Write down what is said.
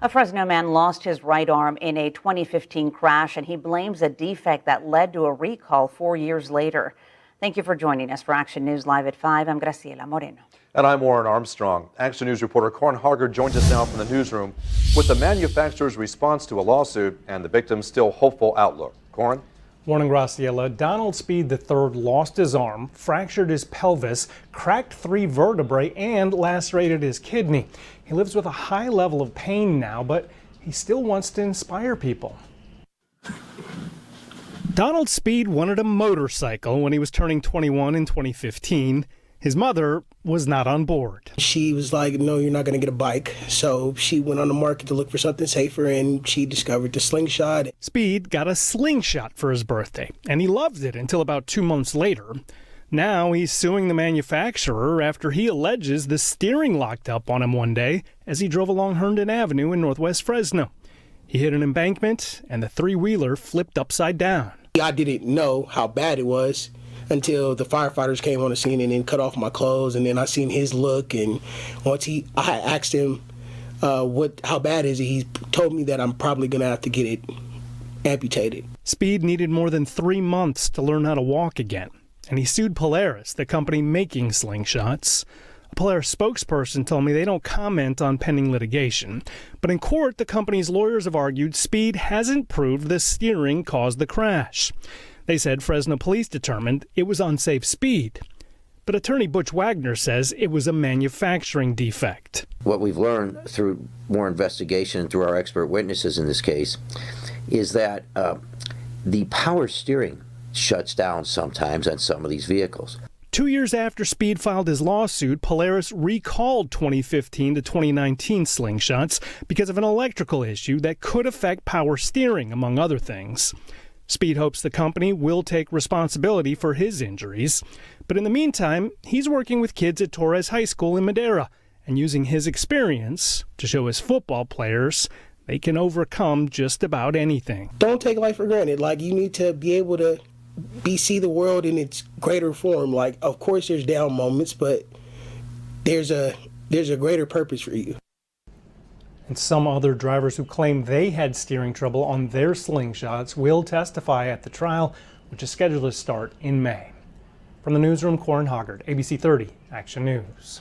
A Fresno man lost his right arm in a 2015 crash, and he blames a defect that led to a recall 4 years later. Thank you for joining us for Action News Live at 5. I'm Graciela Moreno. And I'm Warren Armstrong. Action News reporter Corin Haggard joins us now from the newsroom with the manufacturer's response to a lawsuit and the victim's still hopeful outlook. Corin? Morning, Graciela. Donald Speed III lost his arm, fractured his pelvis, cracked 3 vertebrae, and lacerated his kidney. He lives with a high level of pain now, but he still wants to inspire people. Donald Speed wanted a motorcycle when he was turning 21 in 2015. His mother was not on board. She was like, no, you're not going to get a bike. So she went on the market to look for something safer, and she discovered the slingshot. Speed got a slingshot for his birthday, and he loved it until about 2 months later. Now he's suing the manufacturer after he alleges the steering locked up on him one day as he drove along Herndon Avenue in northwest Fresno. He hit an embankment, and the 3-wheeler flipped upside down. I didn't know how bad it was until the firefighters came on the scene and then cut off my clothes, and then I seen his look, and once I asked him how bad is it, he told me that I'm probably gonna have to get it amputated. Speed needed more than 3 months to learn how to walk again, and he sued Polaris, the company making slingshots. A Polaris spokesperson told me they don't comment on pending litigation, but in court the company's lawyers have argued Speed hasn't proved the steering caused the crash. They said Fresno police determined it was unsafe speed. But attorney Butch Wagner says it was a manufacturing defect. What we've learned through more investigation and through our expert witnesses in this case is that the power steering shuts down sometimes on some of these vehicles. 2 years after Speed filed his lawsuit, Polaris recalled 2015 to 2019 slingshots because of an electrical issue that could affect power steering, among other things. Speed hopes the company will take responsibility for his injuries. But in the meantime, he's working with kids at Torres High School in Madera and using his experience to show his football players they can overcome just about anything. Don't take life for granted. Like, you need to be able to see the world in its greater form. Like, of course there's down moments, but there's a greater purpose for you. And some other drivers who claim they had steering trouble on their slingshots will testify at the trial, which is scheduled to start in May. From the newsroom, Corin Haggard, ABC 30 Action News.